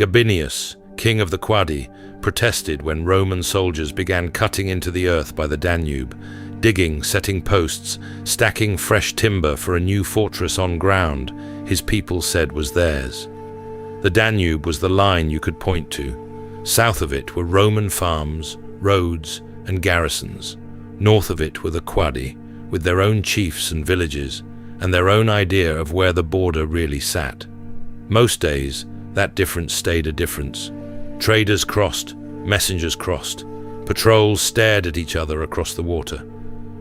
Gabinius, king of the Quadi, protested when Roman soldiers began cutting into the earth by the Danube, digging, setting posts, stacking fresh timber for a new fortress on ground his people said was theirs. The Danube was the line you could point to. South of it were Roman farms, roads, and garrisons. North of it were the Quadi, with their own chiefs and villages, and their own idea of where the border really sat. Most days, that difference stayed a difference. Traders crossed, messengers crossed, patrols stared at each other across the water.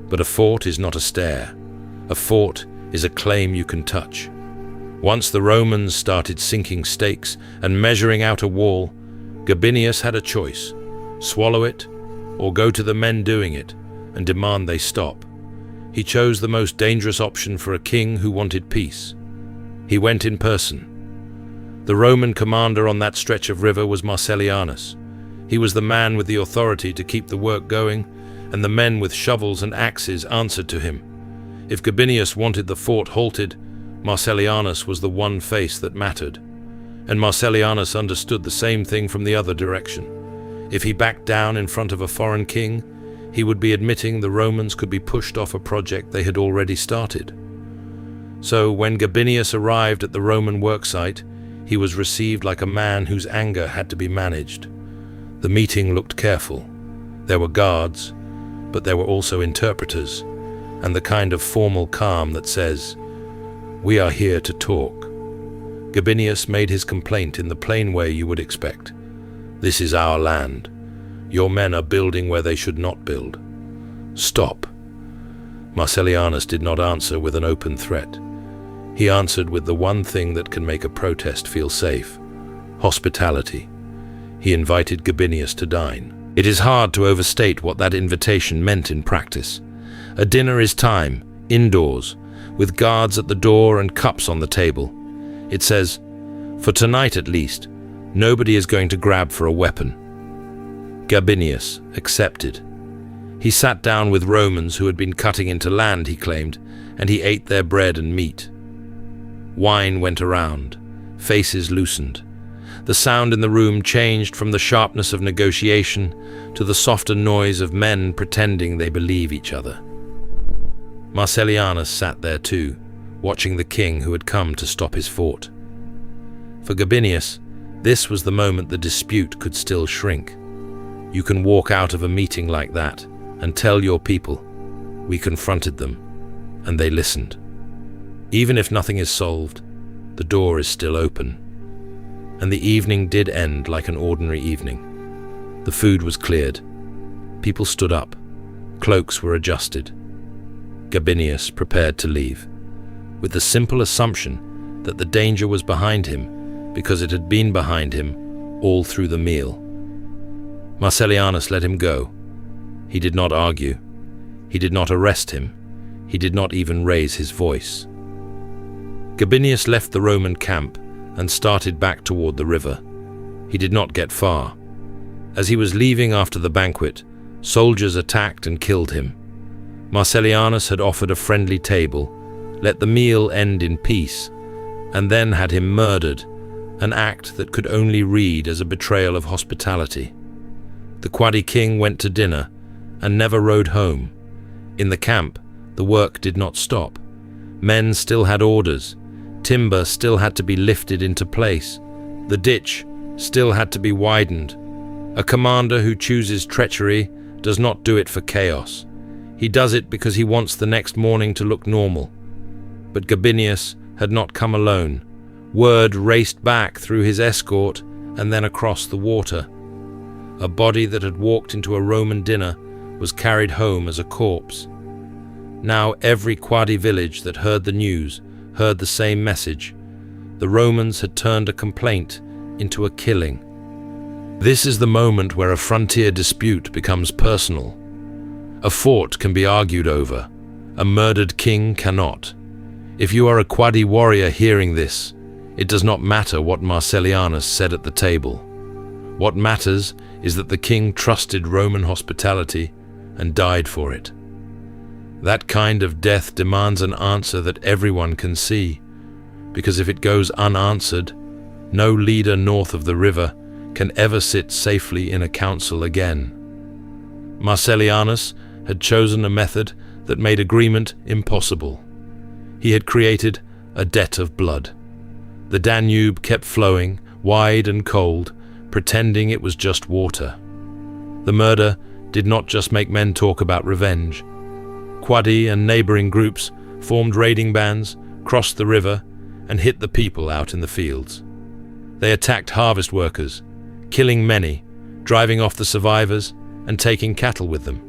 But a fort is not a stare. A fort is a claim you can touch. Once the Romans started sinking stakes and measuring out a wall, Gabinius had a choice: swallow it, or go to the men doing it and demand they stop. He chose the most dangerous option for a king who wanted peace. He went in person. The Roman commander on that stretch of river was Marcellianus. He was the man with the authority to keep the work going, and the men with shovels and axes answered to him. If Gabinius wanted the fort halted, Marcellianus was the one face that mattered. And Marcellianus understood the same thing from the other direction. If he backed down in front of a foreign king, he would be admitting the Romans could be pushed off a project they had already started. So when Gabinius arrived at the Roman worksite, he was received like a man whose anger had to be managed. The meeting looked careful. There were guards, but there were also interpreters, and the kind of formal calm that says, "We are here to talk." Gabinius made his complaint in the plain way you would expect. "This is our land. Your men are building where they should not build. Stop." Marcellianus did not answer with an open threat. He answered with the one thing that can make a protest feel safe: hospitality. He invited Gabinius to dine. It is hard to overstate what that invitation meant in practice. A dinner is time, indoors, with guards at the door and cups on the table. It says, for tonight at least, nobody is going to grab for a weapon. Gabinius accepted. He sat down with Romans who had been cutting into land, he claimed, and he ate their bread and meat. Wine went around, faces loosened. The sound in the room changed from the sharpness of negotiation to the softer noise of men pretending they believe each other. Marcellianus sat there too, watching the king who had come to stop his fort. For Gabinius, this was the moment the dispute could still shrink. You can walk out of a meeting like that and tell your people, "We confronted them," and they listened. Even if nothing is solved, the door is still open. And the evening did end like an ordinary evening. The food was cleared. People stood up. Cloaks were adjusted. Gabinius prepared to leave, with the simple assumption that the danger was behind him because it had been behind him all through the meal. Marcellianus let him go. He did not argue. He did not arrest him. He did not even raise his voice. Gabinius left the Roman camp and started back toward the river. He did not get far. As he was leaving after the banquet, soldiers attacked and killed him. Marcellianus had offered a friendly table, let the meal end in peace, and then had him murdered, an act that could only read as a betrayal of hospitality. The Quadi king went to dinner and never rode home. In the camp, the work did not stop. Men still had orders. Timber still had to be lifted into place. The ditch still had to be widened. A commander who chooses treachery does not do it for chaos. He does it because he wants the next morning to look normal. But Gabinius had not come alone. Word raced back through his escort and then across the water. A body that had walked into a Roman dinner was carried home as a corpse. Now every Quadi village that heard the news heard the same message. The Romans had turned a complaint into a killing. This is the moment where a frontier dispute becomes personal. A fort can be argued over. A murdered king cannot. If you are a Quadi warrior hearing this, it does not matter what Marcellianus said at the table. What matters is that the king trusted Roman hospitality and died for it. That kind of death demands an answer that everyone can see, because if it goes unanswered, No leader north of the river can ever sit safely in a council again. Marcellianus had chosen a method that made agreement impossible. He had created a debt of blood. The Danube kept flowing, wide and cold, pretending it was just water. The murder did not just make men talk about revenge. Quadi and neighboring groups formed raiding bands, crossed the river, and hit the people out in the fields. They attacked harvest workers, killing many, driving off the survivors, and taking cattle with them.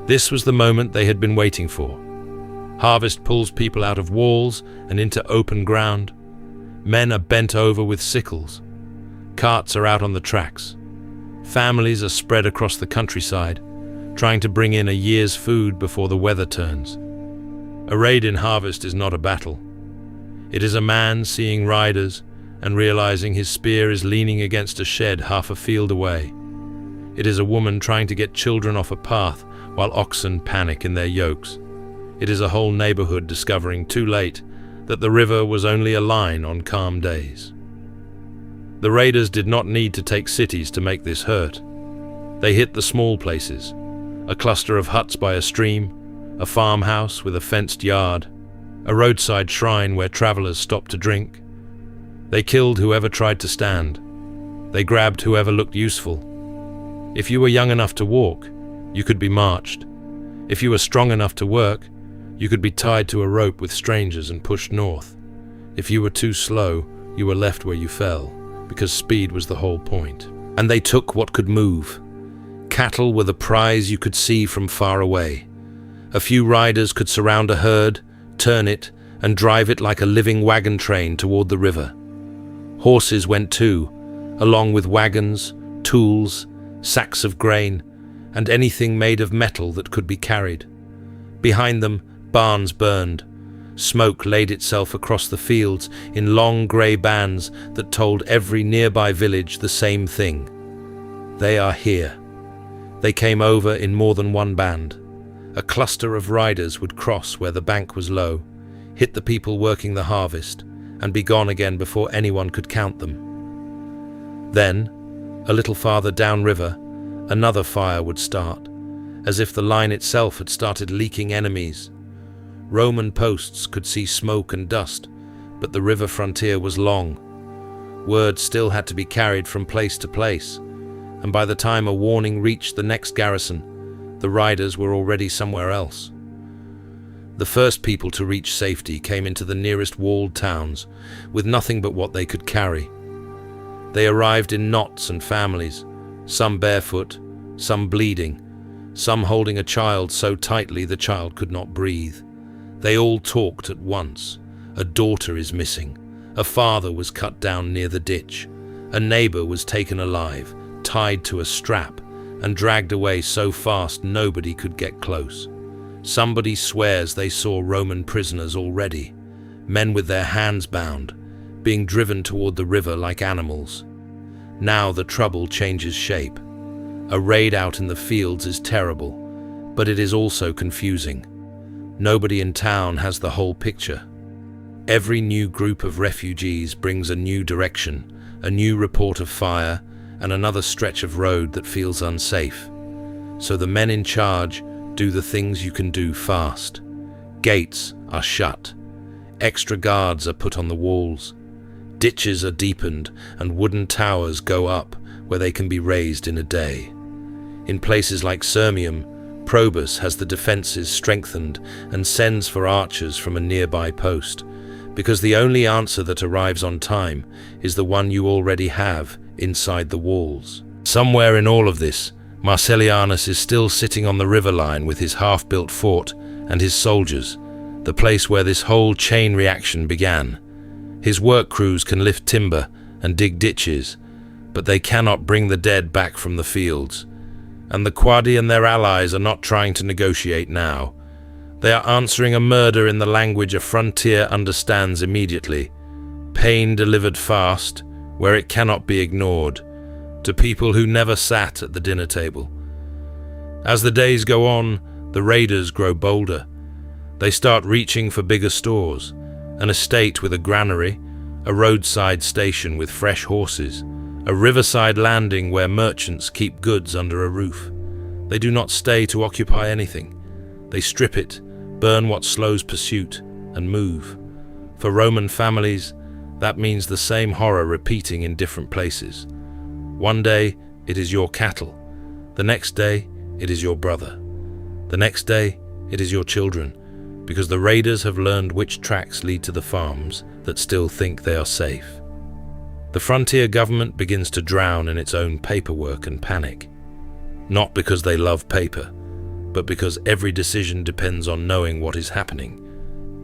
This was the moment they had been waiting for. Harvest pulls people out of walls and into open ground. Men are bent over with sickles. Carts are out on the tracks. Families are spread across the countryside, trying to bring in a year's food before the weather turns. A raid in harvest is not a battle. It is a man seeing riders and realizing his spear is leaning against a shed half a field away. It is a woman trying to get children off a path while oxen panic in their yokes. It is a whole neighborhood discovering too late that the river was only a line on calm days. The raiders did not need to take cities to make this hurt. They hit the small places, a cluster of huts by a stream, a farmhouse with a fenced yard, a roadside shrine where travelers stopped to drink. They killed whoever tried to stand. They grabbed whoever looked useful. If you were young enough to walk, you could be marched. If you were strong enough to work, you could be tied to a rope with strangers and pushed north. If you were too slow, you were left where you fell, because speed was the whole point. And they took what could move. Cattle were the prize you could see from far away. A few riders could surround a herd, turn it, and drive it like a living wagon train toward the river. Horses went too, along with wagons, tools, sacks of grain, and anything made of metal that could be carried. Behind them, barns burned. Smoke laid itself across the fields in long grey bands that told every nearby village the same thing. They are here. They came over in more than one band. A cluster of riders would cross where the bank was low, hit the people working the harvest, and be gone again before anyone could count them. Then, a little farther downriver, another fire would start, as if the line itself had started leaking enemies. Roman posts could see smoke and dust, but the river frontier was long. Word still had to be carried from place to place, and by the time a warning reached the next garrison, the riders were already somewhere else. The first people to reach safety came into the nearest walled towns, with nothing but what they could carry. They arrived in knots and families, some barefoot, some bleeding, some holding a child so tightly the child could not breathe. They all talked at once. A daughter is missing. A father was cut down near the ditch. A neighbor was taken alive, tied to a strap, and dragged away so fast nobody could get close. Somebody swears they saw Roman prisoners already, men with their hands bound, being driven toward the river like animals. Now the trouble changes shape. A raid out in the fields is terrible, but it is also confusing. Nobody in town has the whole picture. Every new group of refugees brings a new direction, a new report of fire, and another stretch of road that feels unsafe. So the men in charge do the things you can do fast. Gates are shut. Extra guards are put on the walls. Ditches are deepened and wooden towers go up where they can be raised in a day. In places like Sirmium, Probus has the defenses strengthened and sends for archers from a nearby post, because the only answer that arrives on time is the one you already have inside the walls. Somewhere in all of this, Marcellianus is still sitting on the river line with his half-built fort and his soldiers, the place where this whole chain reaction began. His work crews can lift timber and dig ditches, but they cannot bring the dead back from the fields. And the Quadi and their allies are not trying to negotiate now. They are answering a murder in the language a frontier understands immediately. Pain delivered fast, where it cannot be ignored, to people who never sat at the dinner table. As the days go on, the raiders grow bolder. They start reaching for bigger stores, an estate with a granary, a roadside station with fresh horses, a riverside landing where merchants keep goods under a roof. They do not stay to occupy anything. They strip it, burn what slows pursuit, and move. For Roman families, that means the same horror repeating in different places. One day, it is your cattle. The next day, it is your brother. The next day, it is your children, because the raiders have learned which tracks lead to the farms that still think they are safe. The frontier government begins to drown in its own paperwork and panic. Not because they love paper, but because every decision depends on knowing what is happening,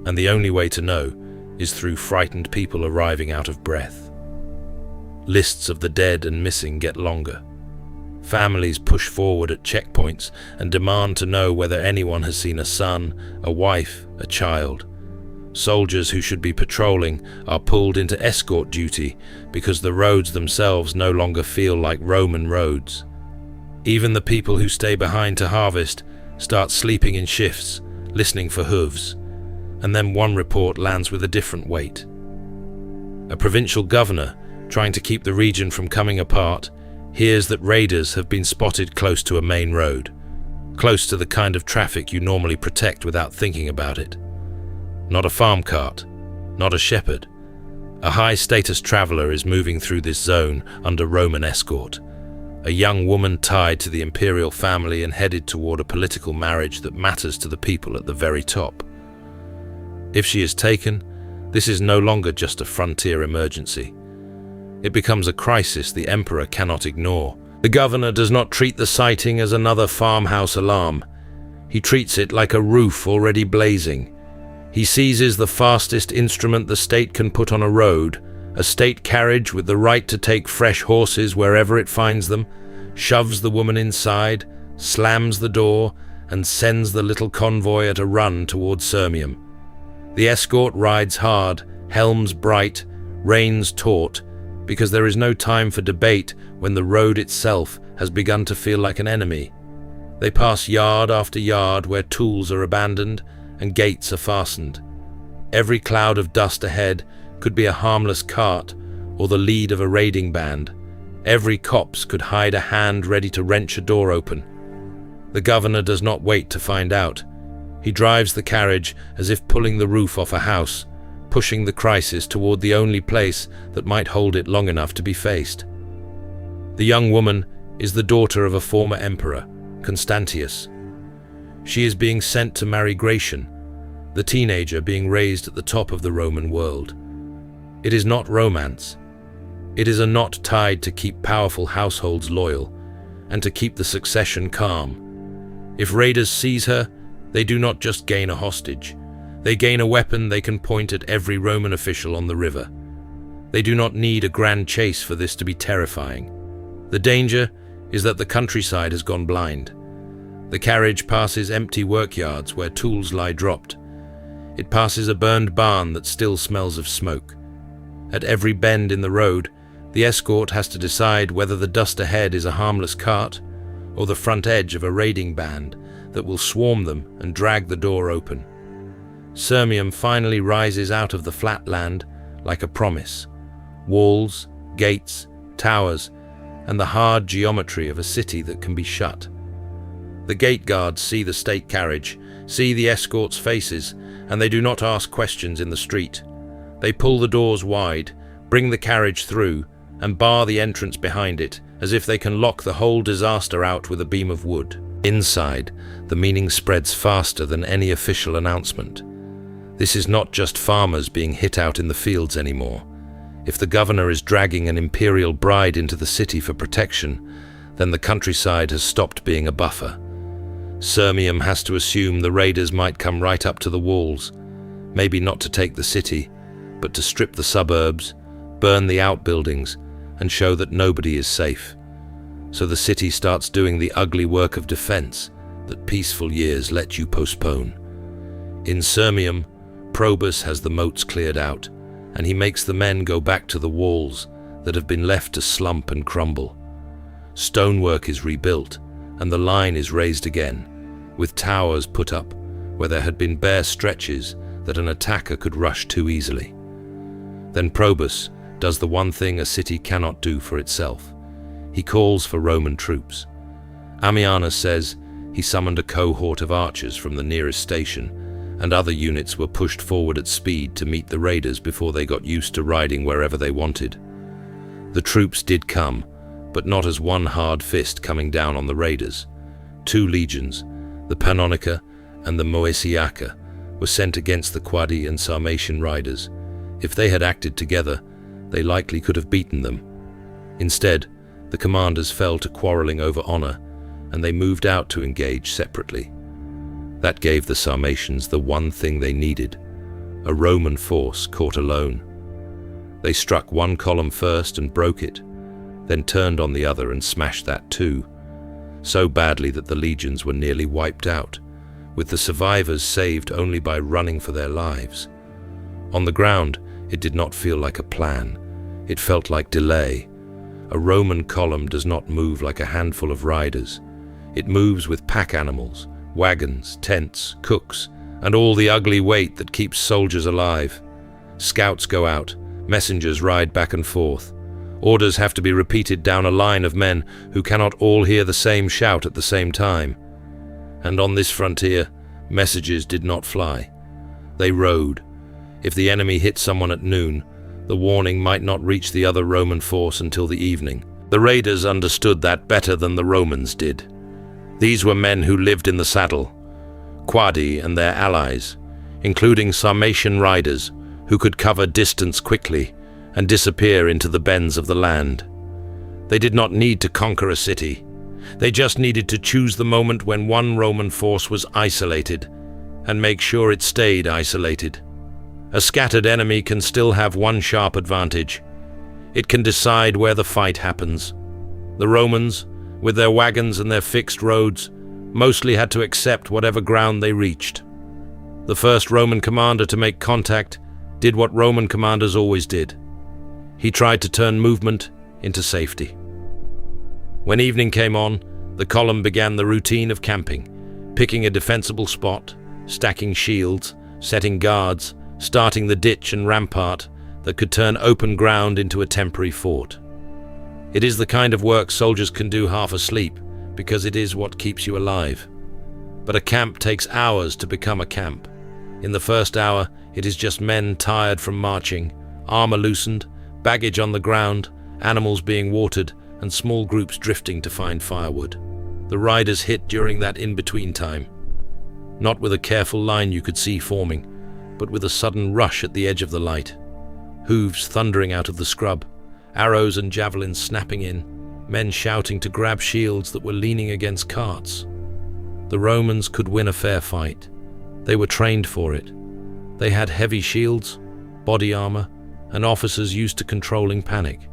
and the only way to know is through frightened people arriving out of breath. Lists of the dead and missing get longer. Families push forward at checkpoints and demand to know whether anyone has seen a son, a wife, a child. Soldiers who should be patrolling are pulled into escort duty because the roads themselves no longer feel like Roman roads. Even the people who stay behind to harvest start sleeping in shifts, listening for hooves, and then one report lands with a different weight. A provincial governor, trying to keep the region from coming apart, hears that raiders have been spotted close to a main road, close to the kind of traffic you normally protect without thinking about it. Not a farm cart, not a shepherd. A high-status traveler is moving through this zone under Roman escort. A young woman tied to the imperial family and headed toward a political marriage that matters to the people at the very top. If she is taken, this is no longer just a frontier emergency. It becomes a crisis the emperor cannot ignore. The governor does not treat the sighting as another farmhouse alarm. He treats it like a roof already blazing. He seizes the fastest instrument the state can put on a road, a state carriage with the right to take fresh horses wherever it finds them, shoves the woman inside, slams the door, and sends the little convoy at a run toward Sirmium. The escort rides hard, helms bright, reins taut, because there is no time for debate when the road itself has begun to feel like an enemy. They pass yard after yard where tools are abandoned and gates are fastened. Every cloud of dust ahead could be a harmless cart or the lead of a raiding band. Every copse could hide a hand ready to wrench a door open. The governor does not wait to find out. He drives the carriage as if pulling the roof off a house, pushing the crisis toward the only place that might hold it long enough to be faced. The young woman is the daughter of a former emperor, Constantius. She is being sent to marry Gratian, the teenager being raised at the top of the Roman world. It is not romance. It is a knot tied to keep powerful households loyal and to keep the succession calm. If raiders seize her, they do not just gain a hostage. They gain a weapon they can point at every Roman official on the river. They do not need a grand chase for this to be terrifying. The danger is that the countryside has gone blind. The carriage passes empty workyards where tools lie dropped. It passes a burned barn that still smells of smoke. At every bend in the road, the escort has to decide whether the dust ahead is a harmless cart or the front edge of a raiding band that will swarm them and drag the door open. Sirmium finally rises out of the flat land like a promise. Walls, gates, towers, and the hard geometry of a city that can be shut. The gate guards see the state carriage, see the escort's faces, and they do not ask questions in the street. They pull the doors wide, bring the carriage through, and bar the entrance behind it, as if they can lock the whole disaster out with a beam of wood. Inside, the meaning spreads faster than any official announcement. This is not just farmers being hit out in the fields anymore. If the governor is dragging an imperial bride into the city for protection, then the countryside has stopped being a buffer. Sirmium has to assume the raiders might come right up to the walls, maybe not to take the city, but to strip the suburbs, burn the outbuildings, and show that nobody is safe. So the city starts doing the ugly work of defense that peaceful years let you postpone. In Sirmium, Probus has the moats cleared out, and he makes the men go back to the walls that have been left to slump and crumble. Stonework is rebuilt, and the line is raised again, with towers put up where there had been bare stretches that an attacker could rush too easily. Then Probus does the one thing a city cannot do for itself. He calls for Roman troops. Ammianus says he summoned a cohort of archers from the nearest station, and other units were pushed forward at speed to meet the raiders before they got used to riding wherever they wanted. The troops did come, but not as one hard fist coming down on the raiders. 2 legions, the Pannonica and the Moesiaca, were sent against the Quadi and Sarmatian riders. If they had acted together, they likely could have beaten them. Instead, the commanders fell to quarreling over honor, and they moved out to engage separately. That gave the Sarmatians the one thing they needed, a Roman force caught alone. They struck one column first and broke it, then turned on the other and smashed that too, so badly that the legions were nearly wiped out, with the survivors saved only by running for their lives. On the ground, it did not feel like a plan. It felt like delay. A Roman column does not move like a handful of riders. It moves with pack animals, wagons, tents, cooks, and all the ugly weight that keeps soldiers alive. Scouts go out, messengers ride back and forth. Orders have to be repeated down a line of men who cannot all hear the same shout at the same time. And on this frontier, messages did not fly. They rode. If the enemy hit someone at noon, the warning might not reach the other Roman force until the evening. The raiders understood that better than the Romans did. These were men who lived in the saddle, Quadi and their allies, including Sarmatian riders who could cover distance quickly and disappear into the bends of the land. They did not need to conquer a city. They just needed to choose the moment when one Roman force was isolated and make sure it stayed isolated. A scattered enemy can still have one sharp advantage. It can decide where the fight happens. The Romans, with their wagons and their fixed roads, mostly had to accept whatever ground they reached. The first Roman commander to make contact did what Roman commanders always did. He tried to turn movement into safety. When evening came on, the column began the routine of camping, picking a defensible spot, stacking shields, setting guards, starting the ditch and rampart that could turn open ground into a temporary fort. It is the kind of work soldiers can do half asleep, because it is what keeps you alive. But a camp takes hours to become a camp. In the first hour, it is just men tired from marching, armor loosened, baggage on the ground, animals being watered, and small groups drifting to find firewood. The riders hit during that in-between time. Not with a careful line you could see forming, but with a sudden rush at the edge of the light. Hooves thundering out of the scrub, arrows and javelins snapping in, men shouting to grab shields that were leaning against carts. The Romans could win a fair fight. They were trained for it. They had heavy shields, body armor, and officers used to controlling panic.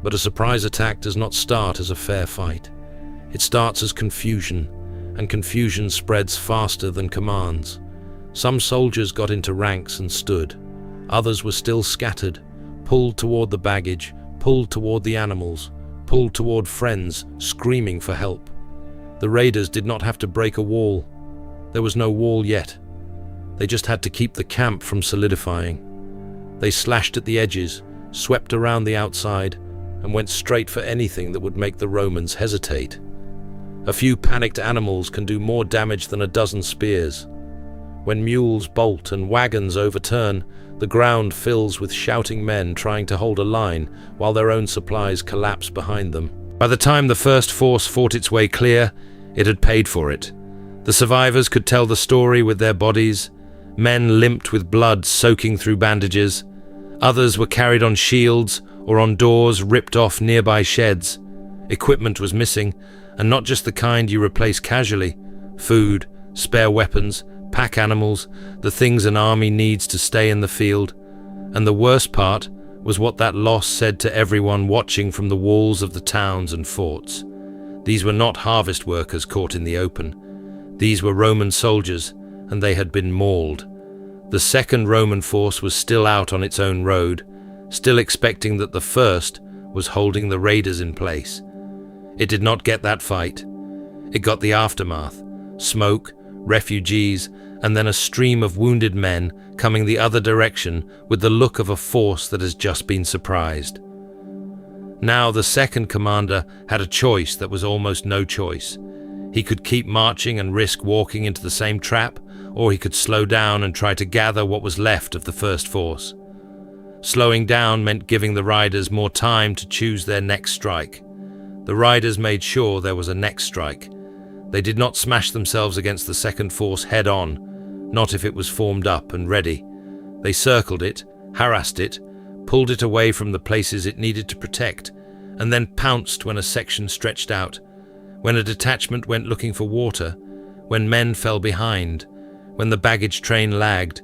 But a surprise attack does not start as a fair fight. It starts as confusion, and confusion spreads faster than commands. Some soldiers got into ranks and stood. Others were still scattered, pulled toward the baggage, pulled toward the animals, pulled toward friends, screaming for help. The raiders did not have to break a wall. There was no wall yet. They just had to keep the camp from solidifying. They slashed at the edges, swept around the outside, and went straight for anything that would make the Romans hesitate. A few panicked animals can do more damage than a dozen spears. When mules bolt and wagons overturn, the ground fills with shouting men trying to hold a line while their own supplies collapse behind them. By the time the first force fought its way clear, it had paid for it. The survivors could tell the story with their bodies. Men limped with blood soaking through bandages. Others were carried on shields or on doors ripped off nearby sheds. Equipment was missing, and not just the kind you replace casually. Food, spare weapons, pack animals, the things an army needs to stay in the field. And the worst part was what that loss said to everyone watching from the walls of the towns and forts. These were not harvest workers caught in the open. These were Roman soldiers, and they had been mauled. The second Roman force was still out on its own road, still expecting that the first was holding the raiders in place. It did not get that fight. It got the aftermath: smoke, refugees, and then a stream of wounded men coming the other direction with the look of a force that has just been surprised. Now the second commander had a choice that was almost no choice. He could keep marching and risk walking into the same trap, or he could slow down and try to gather what was left of the first force. Slowing down meant giving the riders more time to choose their next strike. The riders made sure there was a next strike. They did not smash themselves against the second force head-on, not if it was formed up and ready. They circled it, harassed it, pulled it away from the places it needed to protect, and then pounced when a section stretched out, when a detachment went looking for water, when men fell behind, when the baggage train lagged.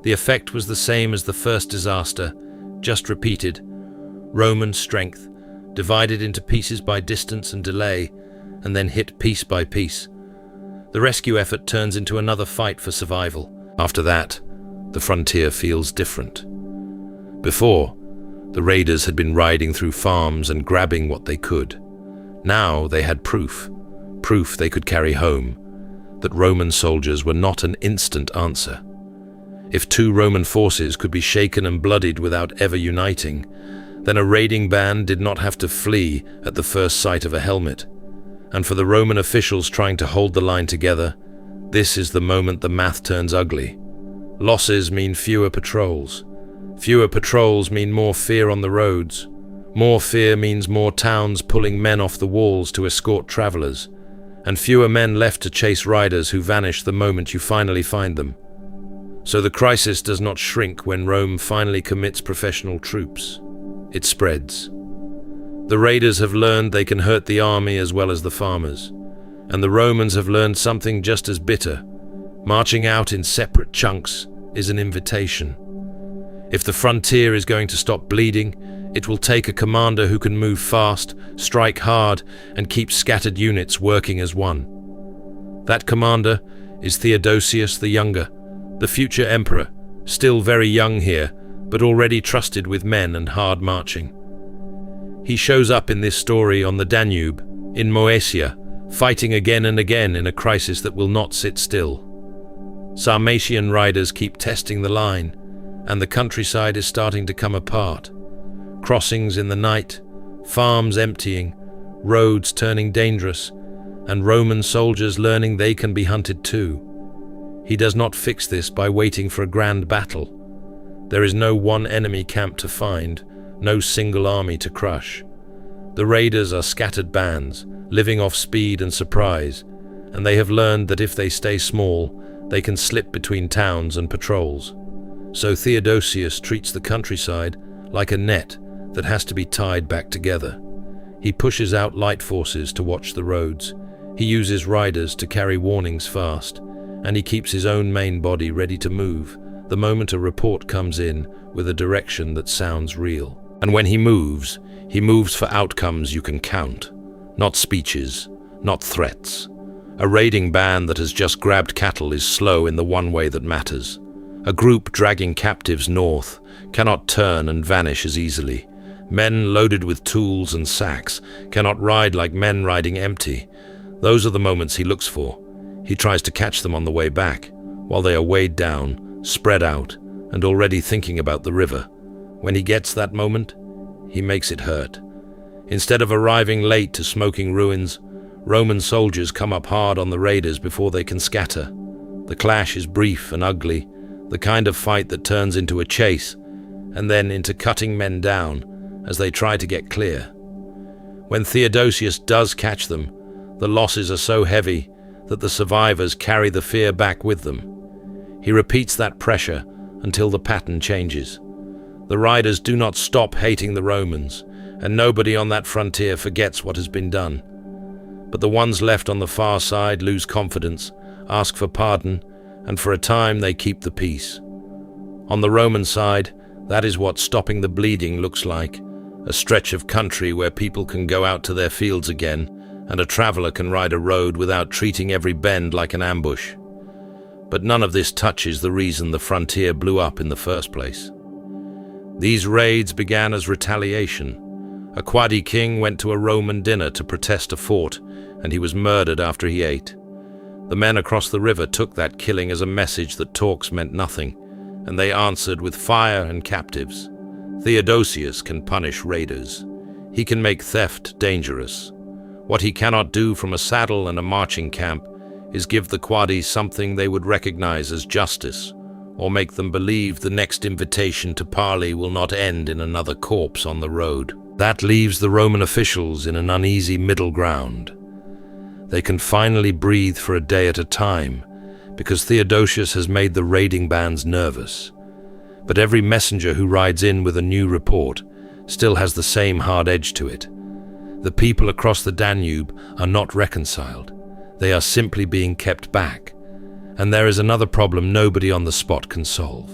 The effect was the same as the first disaster, just repeated. Roman strength, divided into pieces by distance and delay, and then hit piece by piece. The rescue effort turns into another fight for survival. After that, the frontier feels different. Before, the raiders had been riding through farms and grabbing what they could. Now they had proof they could carry home, that Roman soldiers were not an instant answer. If two Roman forces could be shaken and bloodied without ever uniting, then a raiding band did not have to flee at the first sight of a helmet. And for the Roman officials trying to hold the line together, this is the moment the math turns ugly. Losses mean fewer patrols. Fewer patrols mean more fear on the roads. More fear means more towns pulling men off the walls to escort travelers, and fewer men left to chase riders who vanish the moment you finally find them. So the crisis does not shrink when Rome finally commits professional troops. It spreads. The raiders have learned they can hurt the army as well as the farmers, and the Romans have learned something just as bitter. Marching out in separate chunks is an invitation. If the frontier is going to stop bleeding, it will take a commander who can move fast, strike hard, and keep scattered units working as one. That commander is Theodosius the Younger, the future emperor, still very young here, but already trusted with men and hard marching. He shows up in this story on the Danube, in Moesia, fighting again and again in a crisis that will not sit still. Sarmatian riders keep testing the line, and the countryside is starting to come apart. Crossings in the night, farms emptying, roads turning dangerous, and Roman soldiers learning they can be hunted too. He does not fix this by waiting for a grand battle. There is no one enemy camp to find, no single army to crush. The raiders are scattered bands, living off speed and surprise, and they have learned that if they stay small, they can slip between towns and patrols. So Theodosius treats the countryside like a net that has to be tied back together. He pushes out light forces to watch the roads. He uses riders to carry warnings fast, and he keeps his own main body ready to move the moment a report comes in with a direction that sounds real. And when he moves for outcomes you can count, not speeches, not threats. A raiding band that has just grabbed cattle is slow in the one way that matters. A group dragging captives north cannot turn and vanish as easily. Men loaded with tools and sacks cannot ride like men riding empty. Those are the moments he looks for. He tries to catch them on the way back, while they are weighed down, spread out, and already thinking about the river. When he gets that moment, he makes it hurt. Instead of arriving late to smoking ruins, Roman soldiers come up hard on the raiders before they can scatter. The clash is brief and ugly, the kind of fight that turns into a chase, and then into cutting men down as they try to get clear. When Theodosius does catch them, the losses are so heavy that the survivors carry the fear back with them. He repeats that pressure until the pattern changes. The riders do not stop hating the Romans, and nobody on that frontier forgets what has been done. But the ones left on the far side lose confidence, ask for pardon, and for a time they keep the peace. On the Roman side, that is what stopping the bleeding looks like. A stretch of country where people can go out to their fields again, and a traveler can ride a road without treating every bend like an ambush. But none of this touches the reason the frontier blew up in the first place. These raids began as retaliation. A Quadi king went to a Roman dinner to protest a fort, and he was murdered after he ate. The men across the river took that killing as a message that talks meant nothing, and they answered with fire and captives. Theodosius can punish raiders. He can make theft dangerous. What he cannot do from a saddle and a marching camp is give the Quadi something they would recognize as justice, or make them believe the next invitation to parley will not end in another corpse on the road. That leaves the Roman officials in an uneasy middle ground. They can finally breathe for a day at a time, because Theodosius has made the raiding bands nervous. But every messenger who rides in with a new report still has the same hard edge to it. The people across the Danube are not reconciled. They are simply being kept back. And there is another problem nobody on the spot can solve.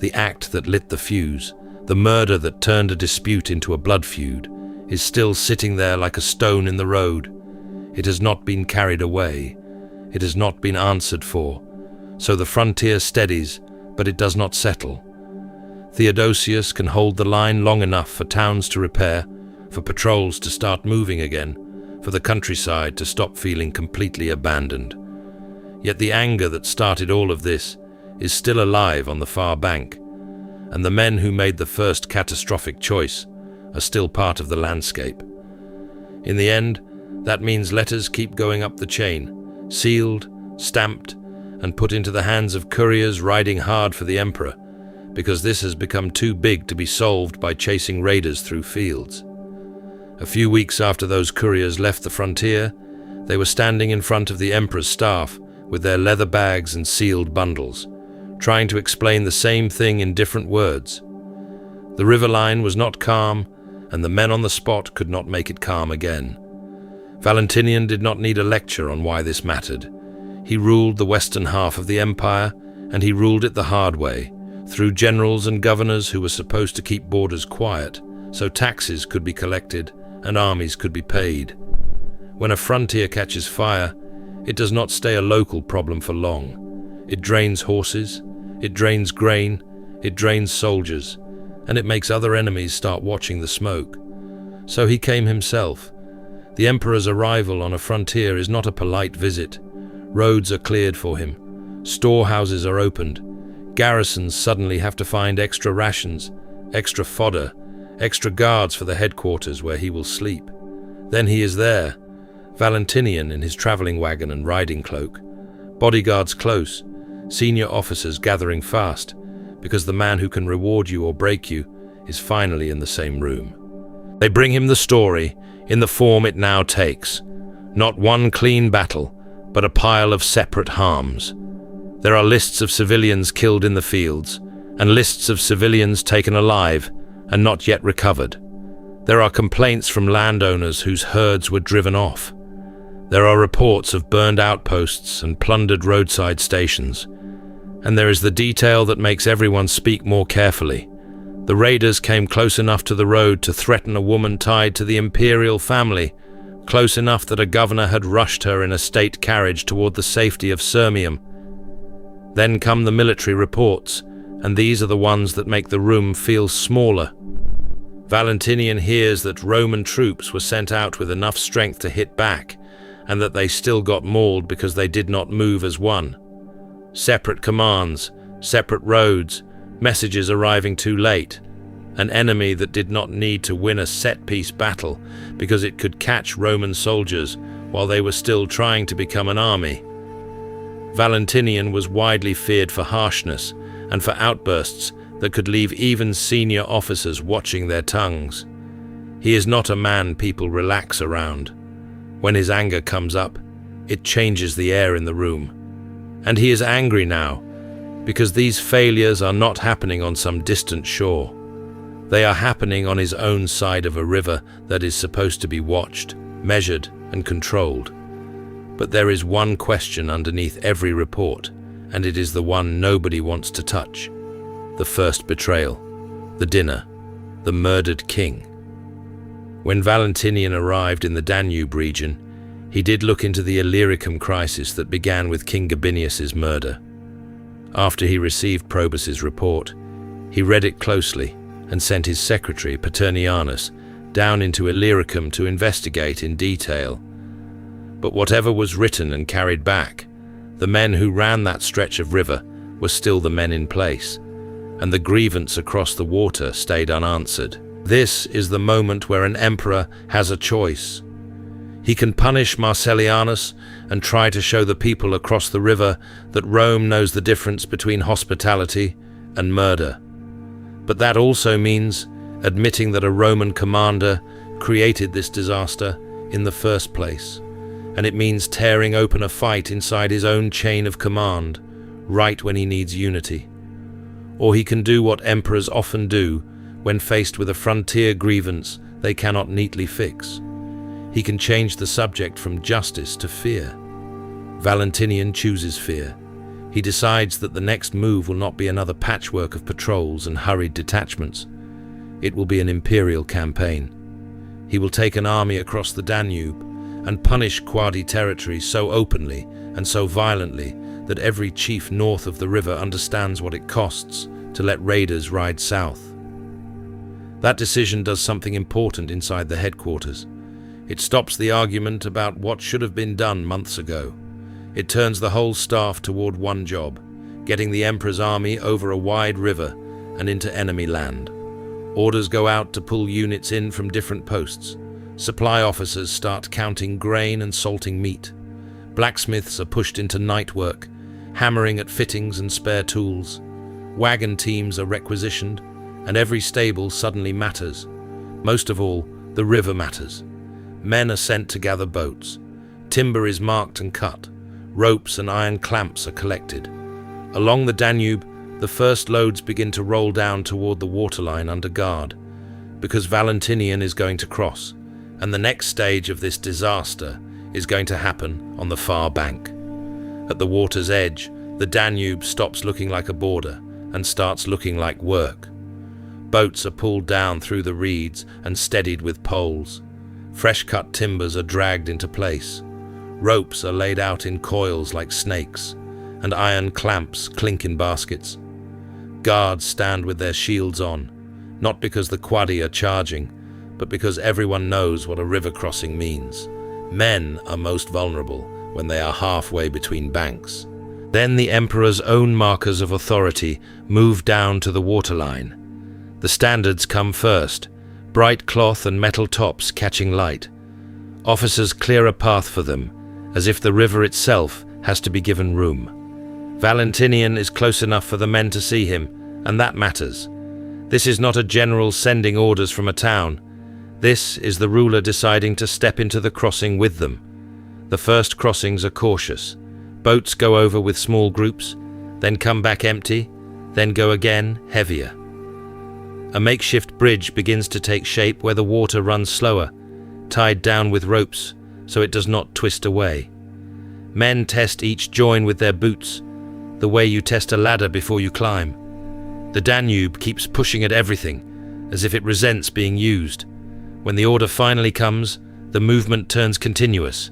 The act that lit the fuse, the murder that turned a dispute into a blood feud, is still sitting there like a stone in the road. It has not been carried away. It has not been answered for. So the frontier steadies, but it does not settle. Theodosius can hold the line long enough for towns to repair, for patrols to start moving again, for the countryside to stop feeling completely abandoned. Yet the anger that started all of this is still alive on the far bank, and the men who made the first catastrophic choice are still part of the landscape. In the end, that means letters keep going up the chain, sealed, stamped, and put into the hands of couriers riding hard for the emperor, because this has become too big to be solved by chasing raiders through fields. A few weeks after those couriers left the frontier, they were standing in front of the emperor's staff with their leather bags and sealed bundles, trying to explain the same thing in different words. The river line was not calm, and the men on the spot could not make it calm again. Valentinian did not need a lecture on why this mattered. He ruled the western half of the empire, and he ruled it the hard way, through generals and governors who were supposed to keep borders quiet, so taxes could be collected and armies could be paid. When a frontier catches fire, it does not stay a local problem for long. It drains horses, it drains grain, it drains soldiers, and it makes other enemies start watching the smoke. So he came himself. The emperor's arrival on a frontier is not a polite visit. Roads are cleared for him. Storehouses are opened. Garrisons suddenly have to find extra rations, extra fodder, extra guards for the headquarters where he will sleep. Then he is there, Valentinian in his traveling wagon and riding cloak. Bodyguards close, senior officers gathering fast, because the man who can reward you or break you is finally in the same room. They bring him the story in the form it now takes. Not one clean battle, but a pile of separate harms. There are lists of civilians killed in the fields, and lists of civilians taken alive and not yet recovered. There are complaints from landowners whose herds were driven off. There are reports of burned outposts and plundered roadside stations. And there is the detail that makes everyone speak more carefully. The raiders came close enough to the road to threaten a woman tied to the imperial family, close enough that a governor had rushed her in a state carriage toward the safety of Sirmium. Then come the military reports, and these are the ones that make the room feel smaller. Valentinian hears that Roman troops were sent out with enough strength to hit back, and that they still got mauled because they did not move as one. Separate commands, separate roads, messages arriving too late. An enemy that did not need to win a set-piece battle because it could catch Roman soldiers while they were still trying to become an army. Valentinian was widely feared for harshness and for outbursts that could leave even senior officers watching their tongues. He is not a man people relax around. When his anger comes up, it changes the air in the room. And he is angry now, because these failures are not happening on some distant shore. They are happening on his own side of a river that is supposed to be watched, measured, and controlled. But there is one question underneath every report, and it is the one nobody wants to touch. The first betrayal, the dinner, the murdered king. When Valentinian arrived in the Danube region, he did look into the Illyricum crisis that began with King Gabinius's murder. After he received Probus's report, he read it closely and sent his secretary, Paternianus, down into Illyricum to investigate in detail. But whatever was written and carried back, The men who ran that stretch of river were still the men in place, and the grievance across the water stayed unanswered. This is the moment where an emperor has a choice. He can punish Marcellianus and try to show the people across the river that Rome knows the difference between hospitality and murder. But that also means admitting that a Roman commander created this disaster in the first place, and it means tearing open a fight inside his own chain of command, right when he needs unity. Or he can do what emperors often do when faced with a frontier grievance they cannot neatly fix. He can change the subject from justice to fear. Valentinian chooses fear. He decides that the next move will not be another patchwork of patrols and hurried detachments. It will be an imperial campaign. He will take an army across the Danube and punish Quadi territory so openly and so violently that every chief north of the river understands what it costs to let raiders ride south. That decision does something important inside the headquarters. It stops the argument about what should have been done months ago. It turns the whole staff toward one job, getting the emperor's army over a wide river and into enemy land. Orders go out to pull units in from different posts. Supply officers start counting grain and salting meat. Blacksmiths are pushed into night work, hammering at fittings and spare tools. Wagon teams are requisitioned, and every stable suddenly matters. Most of all, the river matters. Men are sent to gather boats. Timber is marked and cut. Ropes and iron clamps are collected. Along the Danube, the first loads begin to roll down toward the waterline under guard, because Valentinian is going to cross, and the next stage of this disaster is going to happen on the far bank. At the water's edge, the Danube stops looking like a border and starts looking like work. Boats are pulled down through the reeds and steadied with poles. Fresh-cut timbers are dragged into place. Ropes are laid out in coils like snakes, and iron clamps clink in baskets. Guards stand with their shields on, not because the Quadi are charging, but because everyone knows what a river crossing means. Men are most vulnerable when they are halfway between banks. Then the emperor's own markers of authority move down to the waterline. The standards come first, bright cloth and metal tops catching light. Officers clear a path for them, as if the river itself has to be given room. Valentinian is close enough for the men to see him, and that matters. This is not a general sending orders from a town. This is the ruler deciding to step into the crossing with them. The first crossings are cautious. Boats go over with small groups, then come back empty, then go again heavier. A makeshift bridge begins to take shape where the water runs slower, tied down with ropes so it does not twist away. Men test each join with their boots, the way you test a ladder before you climb. The Danube keeps pushing at everything, as if it resents being used. When the order finally comes, the movement turns continuous.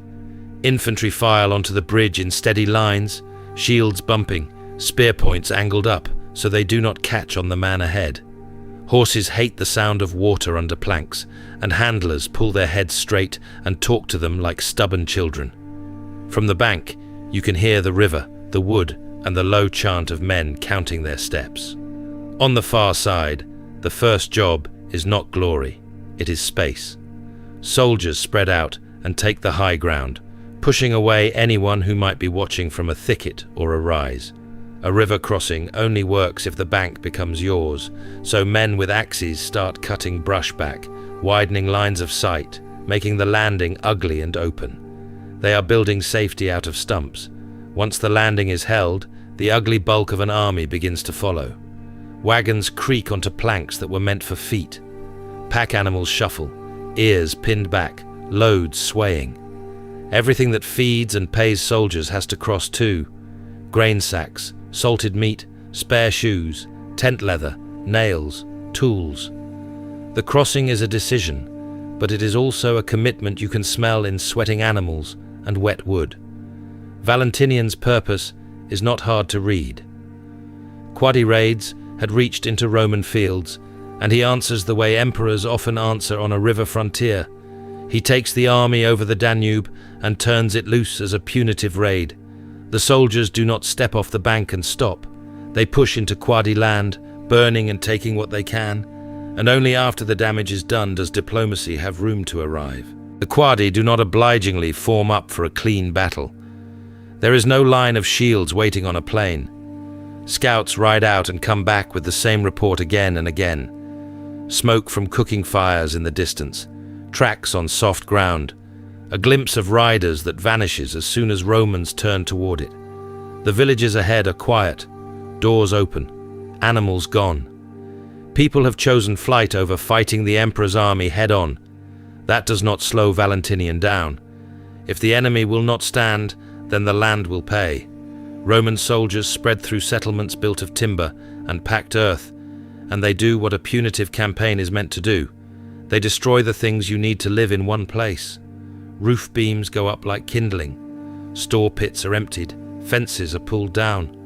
Infantry file onto the bridge in steady lines, shields bumping, spear points angled up so they do not catch on the man ahead. Horses hate the sound of water under planks, and handlers pull their heads straight and talk to them like stubborn children. From the bank, you can hear the river, the wood, and the low chant of men counting their steps. On the far side, the first job is not glory, it is space. Soldiers spread out and take the high ground, pushing away anyone who might be watching from a thicket or a rise. A river crossing only works if the bank becomes yours, so men with axes start cutting brush back, widening lines of sight, making the landing ugly and open. They are building safety out of stumps. Once the landing is held, the ugly bulk of an army begins to follow. Wagons creak onto planks that were meant for feet. Pack animals shuffle, ears pinned back, loads swaying. Everything that feeds and pays soldiers has to cross too. Grain sacks, salted meat, spare shoes, tent leather, nails, tools. The crossing is a decision, but it is also a commitment you can smell in sweating animals and wet wood. Valentinian's purpose is not hard to read. Quadi raids had reached into Roman fields, and he answers the way emperors often answer on a river frontier. He takes the army over the Danube and turns it loose as a punitive raid. The soldiers do not step off the bank and stop. They push into Quadi land, burning and taking what they can, and only after the damage is done does diplomacy have room to arrive. The Quadi do not obligingly form up for a clean battle. There is no line of shields waiting on a plain. Scouts ride out and come back with the same report again and again. Smoke from cooking fires in the distance, tracks on soft ground, a glimpse of riders that vanishes as soon as Romans turn toward it. The villages ahead are quiet, doors open, animals gone. People have chosen flight over fighting the Emperor's army head-on. That does not slow Valentinian down. If the enemy will not stand, then the land will pay. Roman soldiers spread through settlements built of timber and packed earth, and they do what a punitive campaign is meant to do. They destroy the things you need to live in one place. Roof beams go up like kindling. Store pits are emptied. Fences are pulled down.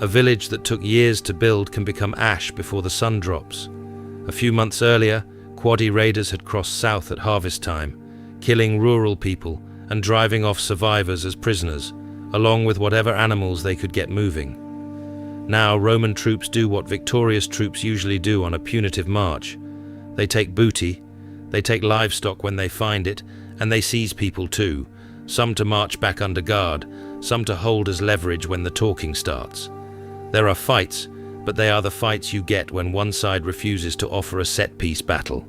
A village that took years to build can become ash before the sun drops. A few months earlier, Quadi raiders had crossed south at harvest time, killing rural people and driving off survivors as prisoners, along with whatever animals they could get moving. Now Roman troops do what victorious troops usually do on a punitive march. They take booty, they take livestock when they find it, and they seize people too, some to march back under guard, some to hold as leverage when the talking starts. There are fights, but they are the fights you get when one side refuses to offer a set-piece battle.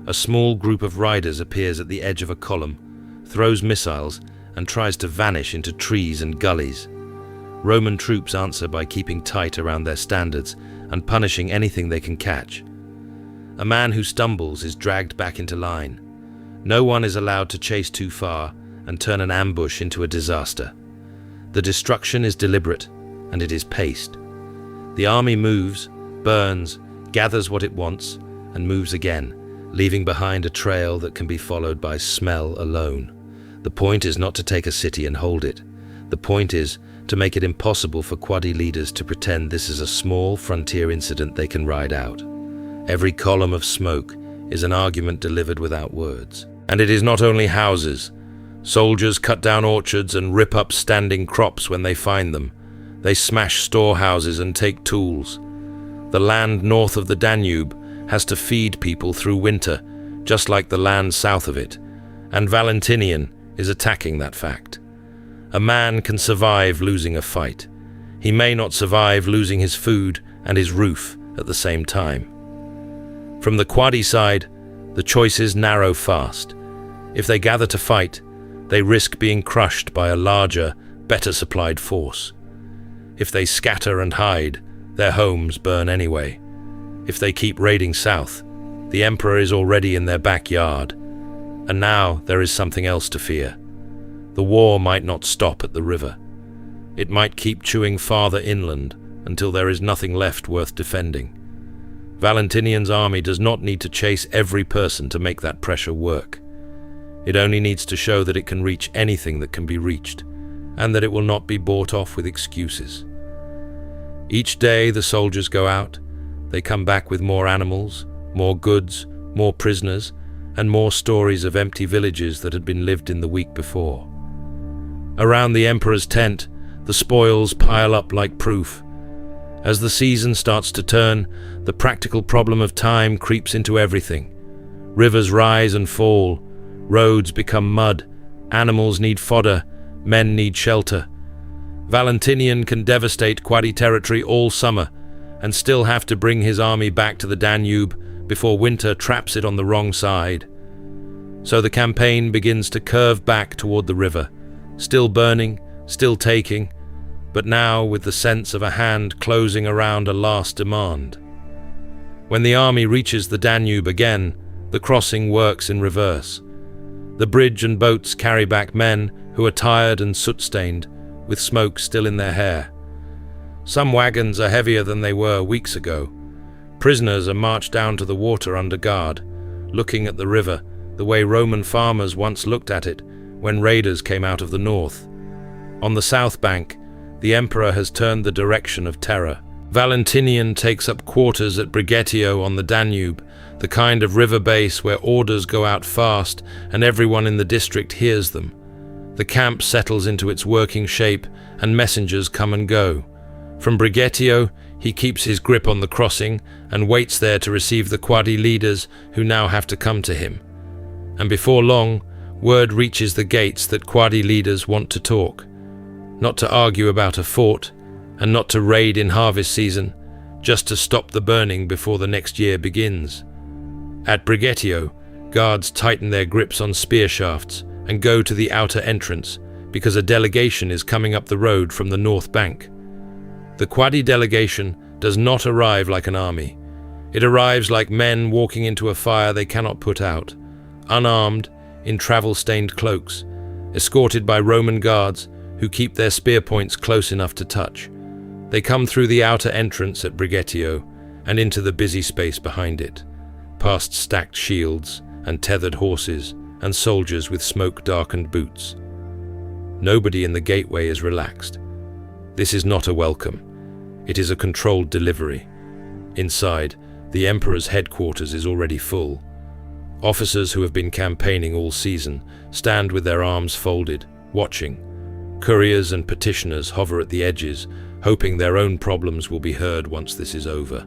A small group of riders appears at the edge of a column, throws missiles, and tries to vanish into trees and gullies. Roman troops answer by keeping tight around their standards and punishing anything they can catch. A man who stumbles is dragged back into line. No one is allowed to chase too far and turn an ambush into a disaster. The destruction is deliberate, and it is paced. The army moves, burns, gathers what it wants, and moves again, leaving behind a trail that can be followed by smell alone. The point is not to take a city and hold it. The point is to make it impossible for Quadi leaders to pretend this is a small frontier incident they can ride out. Every column of smoke is an argument delivered without words. And it is not only houses. Soldiers cut down orchards and rip up standing crops when they find them. They smash storehouses and take tools. The land north of the Danube has to feed people through winter, just like the land south of it, and Valentinian is attacking that fact. A man can survive losing a fight. He may not survive losing his food and his roof at the same time. From the Quadi side, the choices narrow fast. If they gather to fight, they risk being crushed by a larger, better supplied force. If they scatter and hide, their homes burn anyway. If they keep raiding south, the Emperor is already in their backyard. And now there is something else to fear. The war might not stop at the river. It might keep chewing farther inland until there is nothing left worth defending. Valentinian's army does not need to chase every person to make that pressure work. It only needs to show that it can reach anything that can be reached, and that it will not be bought off with excuses. Each day the soldiers go out. They come back with more animals, more goods, more prisoners, and more stories of empty villages that had been lived in the week before. Around the Emperor's tent, the spoils pile up like proof. As the season starts to turn, the practical problem of time creeps into everything. Rivers rise and fall, roads become mud, animals need fodder, men need shelter. Valentinian can devastate Quadi territory all summer and still have to bring his army back to the Danube before winter traps it on the wrong side. So the campaign begins to curve back toward the river, still burning, still taking, but now with the sense of a hand closing around a last demand. When the army reaches the Danube again, the crossing works in reverse. The bridge and boats carry back men who are tired and soot-stained, with smoke still in their hair. Some wagons are heavier than they were weeks ago. Prisoners are marched down to the water under guard, looking at the river the way Roman farmers once looked at it when raiders came out of the north. On the south bank, the Emperor has turned the direction of terror. Valentinian takes up quarters at Brigetio on the Danube, the kind of river base where orders go out fast and everyone in the district hears them. The camp settles into its working shape, and messengers come and go. From Brigetio, he keeps his grip on the crossing and waits there to receive the Quadi leaders who now have to come to him. And before long, word reaches the gates that Quadi leaders want to talk. Not to argue about a fort, and not to raid in harvest season, just to stop the burning before the next year begins. At Brigetio, guards tighten their grips on spear shafts and go to the outer entrance because a delegation is coming up the road from the north bank. The Quadi delegation does not arrive like an army. It arrives like men walking into a fire they cannot put out, unarmed, in travel-stained cloaks, escorted by Roman guards who keep their spear points close enough to touch. They come through the outer entrance at Brigetio and into the busy space behind it, past stacked shields and tethered horses and soldiers with smoke-darkened boots. Nobody in the gateway is relaxed. This is not a welcome. It is a controlled delivery. Inside, the Emperor's headquarters is already full. Officers who have been campaigning all season stand with their arms folded, watching. Couriers and petitioners hover at the edges, hoping their own problems will be heard once this is over.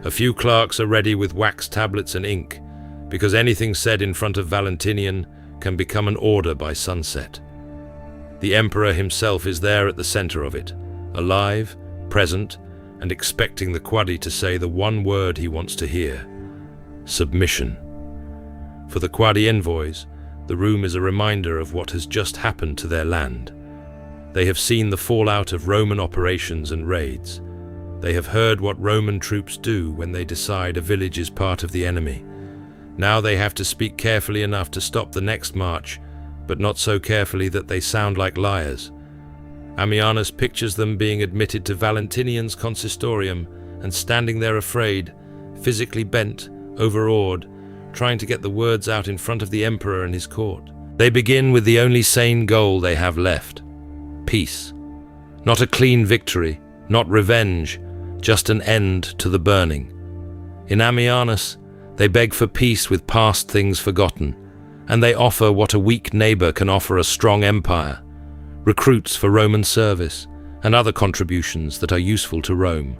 A few clerks are ready with wax tablets and ink, because anything said in front of Valentinian can become an order by sunset. The Emperor himself is there at the center of it, alive, present, and expecting the Quadi to say the one word he wants to hear: submission. For the Quadi envoys, the room is a reminder of what has just happened to their land. They have seen the fallout of Roman operations and raids. They have heard what Roman troops do when they decide a village is part of the enemy. Now they have to speak carefully enough to stop the next march, but not so carefully that they sound like liars. Ammianus pictures them being admitted to Valentinian's consistorium and standing there afraid, physically bent, overawed, trying to get the words out in front of the Emperor and his court. They begin with the only sane goal they have left: peace. Not a clean victory, not revenge, just an end to the burning. In Ammianus, they beg for peace with past things forgotten, and they offer what a weak neighbor can offer a strong empire: recruits for Roman service and other contributions that are useful to Rome.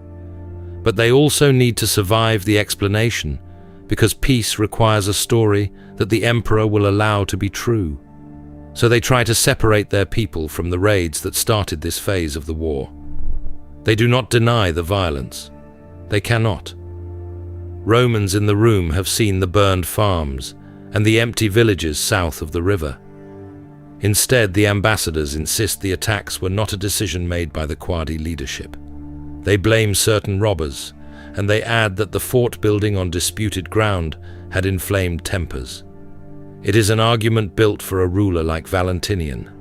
But they also need to survive the explanation, because peace requires a story that the Emperor will allow to be true. So they try to separate their people from the raids that started this phase of the war. They do not deny the violence. They cannot. Romans in the room have seen the burned farms and the empty villages south of the river. Instead, the ambassadors insist the attacks were not a decision made by the Quadi leadership. They blame certain robbers, and they add that the fort building on disputed ground had inflamed tempers. It is an argument built for a ruler like Valentinian.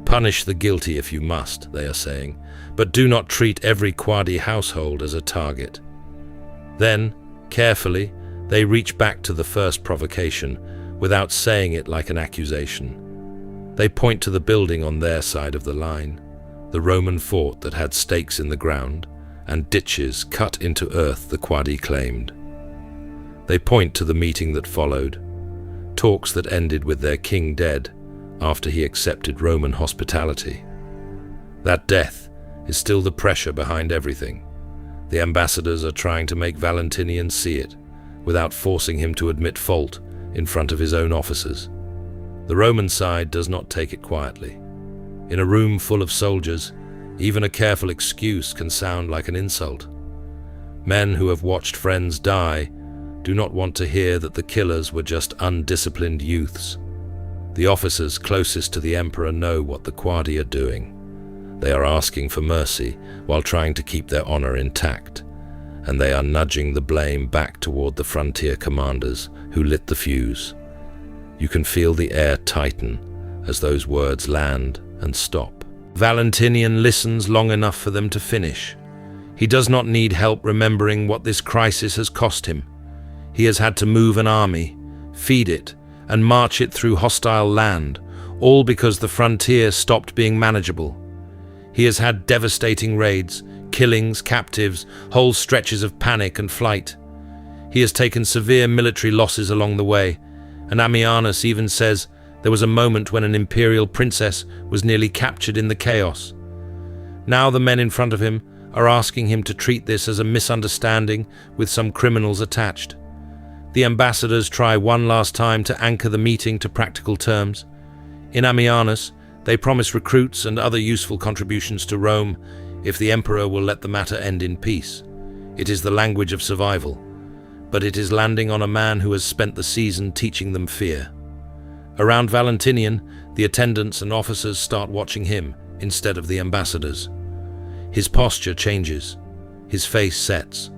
Punish the guilty if you must, they are saying, but do not treat every Quadi household as a target. Then, carefully, they reach back to the first provocation, without saying it like an accusation. They point to the building on their side of the line, the Roman fort that had stakes in the ground, and ditches cut into earth the Quadi claimed. They point to the meeting that followed, talks that ended with their king dead after he accepted Roman hospitality. That death is still the pressure behind everything. The ambassadors are trying to make Valentinian see it, without forcing him to admit fault in front of his own officers. The Roman side does not take it quietly. In a room full of soldiers, even a careful excuse can sound like an insult. Men who have watched friends die do not want to hear that the killers were just undisciplined youths. The officers closest to the Emperor know what the Quadi are doing. They are asking for mercy while trying to keep their honor intact, and they are nudging the blame back toward the frontier commanders who lit the fuse. You can feel the air tighten as those words land and stop. Valentinian listens long enough for them to finish. He does not need help remembering what this crisis has cost him. He has had to move an army, feed it, and march it through hostile land, all because the frontier stopped being manageable. He has had devastating raids, killings, captives, whole stretches of panic and flight. He has taken severe military losses along the way, and Ammianus even says There was a moment when an imperial princess was nearly captured in the chaos. Now the men in front of him are asking him to treat this as a misunderstanding with some criminals attached. The ambassadors try one last time to anchor the meeting to practical terms. In Ammianus, they promise recruits and other useful contributions to Rome if the emperor will let the matter end in peace. It is the language of survival, but it is landing on a man who has spent the season teaching them fear. Around Valentinian, the attendants and officers start watching him instead of the ambassadors. His posture changes. His face sets.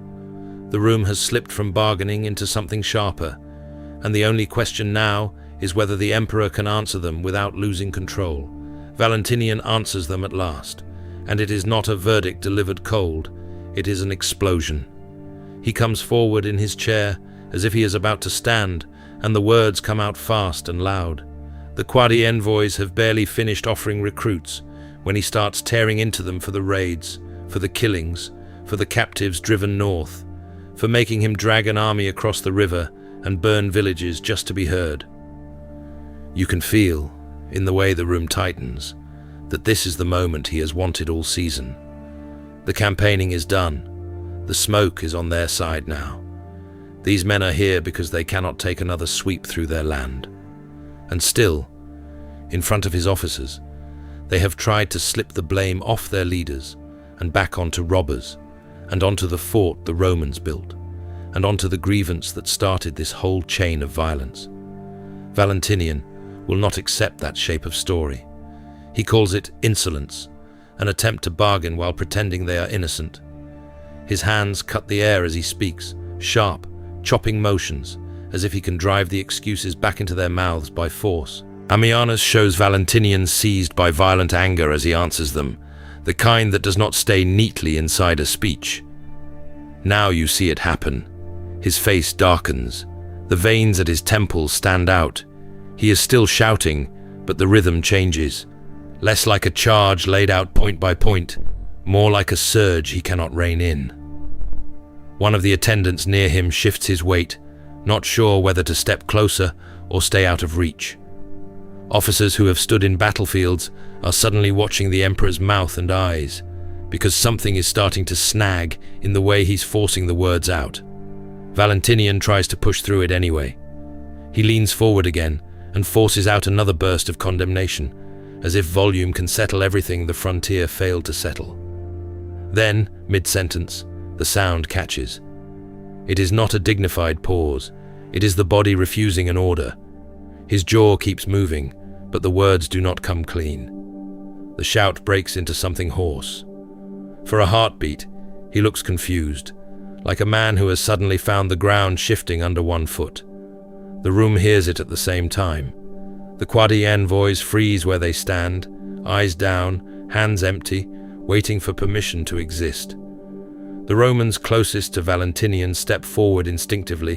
The room has slipped from bargaining into something sharper, and the only question now is whether the emperor can answer them without losing control. Valentinian answers them at last, and it is not a verdict delivered cold, it is an explosion. He comes forward in his chair as if he is about to stand, and the words come out fast and loud. The Quadi envoys have barely finished offering recruits when he starts tearing into them for the raids, for the killings, for the captives driven north, for making him drag an army across the river and burn villages just to be heard. You can feel, in the way the room tightens, that this is the moment he has wanted all season. The campaigning is done. The smoke is on their side now. These men are here because they cannot take another sweep through their land. And still, in front of his officers, they have tried to slip the blame off their leaders and back onto robbers, and onto the fort the Romans built, and onto the grievance that started this whole chain of violence. Valentinian will not accept that shape of story. He calls it insolence, an attempt to bargain while pretending they are innocent. His hands cut the air as he speaks, sharp, chopping motions, as if he can drive the excuses back into their mouths by force. Ammianus shows Valentinian seized by violent anger as he answers them, the kind that does not stay neatly inside a speech. Now you see it happen. His face darkens. The veins at his temples stand out. He is still shouting, but the rhythm changes. Less like a charge laid out point by point, more like a surge he cannot rein in. One of the attendants near him shifts his weight, not sure whether to step closer or stay out of reach. Officers who have stood in battlefields are suddenly watching the emperor's mouth and eyes, because something is starting to snag in the way he's forcing the words out. Valentinian tries to push through it anyway. He leans forward again and forces out another burst of condemnation, as if volume can settle everything the frontier failed to settle. Then, mid-sentence, the sound catches. It is not a dignified pause. It is the body refusing an order. His jaw keeps moving, but the words do not come clean. The shout breaks into something hoarse. For a heartbeat, he looks confused, like a man who has suddenly found the ground shifting under one foot. The room hears it at the same time. The Quadi envoys freeze where they stand, eyes down, hands empty, waiting for permission to exist. The Romans closest to Valentinian step forward instinctively.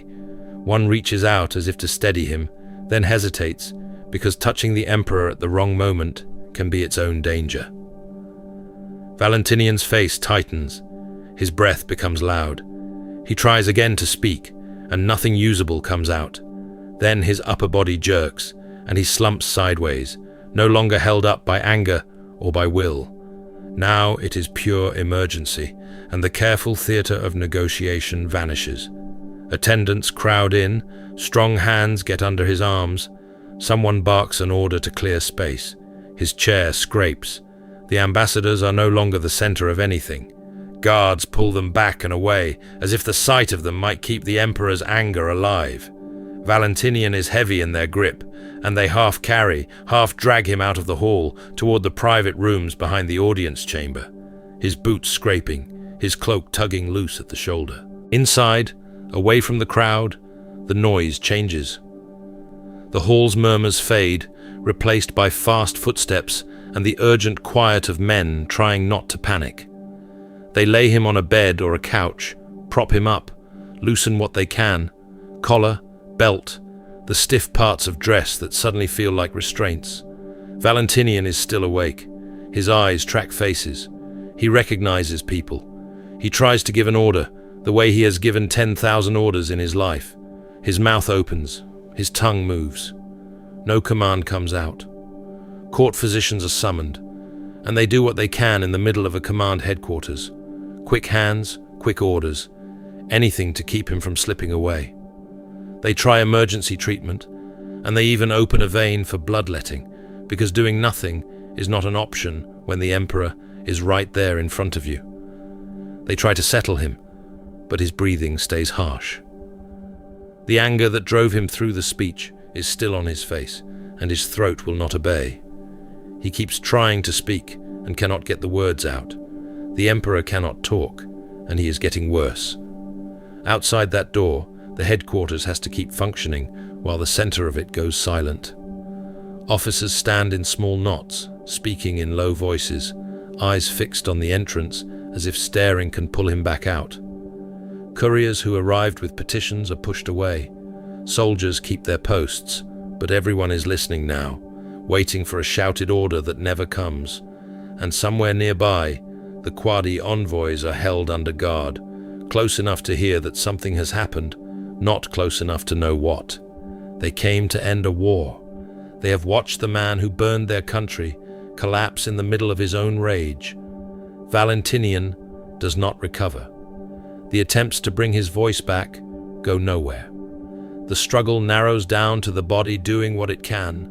One reaches out as if to steady him, then hesitates, because touching the emperor at the wrong moment can be its own danger. Valentinian's face tightens. His breath becomes loud. He tries again to speak, and nothing usable comes out. Then his upper body jerks, and he slumps sideways, no longer held up by anger or by will. Now it is pure emergency, and the careful theater of negotiation vanishes. Attendants crowd in, strong hands get under his arms. Someone barks an order to clear space. His chair scrapes. The ambassadors are no longer the center of anything. Guards pull them back and away, as if the sight of them might keep the emperor's anger alive. Valentinian is heavy in their grip, and they half carry, half drag him out of the hall toward the private rooms behind the audience chamber, his boots scraping, his cloak tugging loose at the shoulder. Inside, away from the crowd, the noise changes. The hall's murmurs fade, replaced by fast footsteps and the urgent quiet of men trying not to panic. They lay him on a bed or a couch, prop him up, loosen what they can, collar, belt, the stiff parts of dress that suddenly feel like restraints. Valentinian is still awake. His eyes track faces. He recognizes people. He tries to give an order, the way he has given 10,000 orders in his life. His mouth opens. His tongue moves. No command comes out. Court physicians are summoned, and they do what they can in the middle of a command headquarters. Quick hands, quick orders, anything to keep him from slipping away. They try emergency treatment, and they even open a vein for bloodletting, because doing nothing is not an option when the Emperor is right there in front of you. They try to settle him, but his breathing stays harsh. The anger that drove him through the speech is still on his face, and his throat will not obey. He keeps trying to speak and cannot get the words out. The Emperor cannot talk, and he is getting worse. Outside that door, the headquarters has to keep functioning while the center of it goes silent. Officers stand in small knots, speaking in low voices, eyes fixed on the entrance as if staring can pull him back out. Couriers who arrived with petitions are pushed away. Soldiers keep their posts, but everyone is listening now, waiting for a shouted order that never comes. And somewhere nearby, the Quadi envoys are held under guard, close enough to hear that something has happened, not close enough to know what. They came to end a war. They have watched the man who burned their country collapse in the middle of his own rage. Valentinian does not recover. The attempts to bring his voice back go nowhere. The struggle narrows down to the body doing what it can.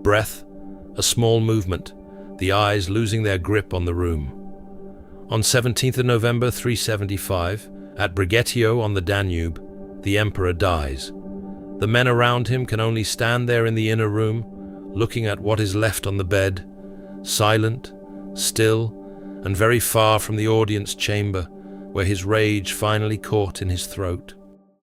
Breath, a small movement, the eyes losing their grip on the room. On 17th of November 375, at Brigetio on the Danube, the Emperor dies. The men around him can only stand there in the inner room, looking at what is left on the bed, silent, still, and very far from the audience chamber, where his rage finally caught in his throat.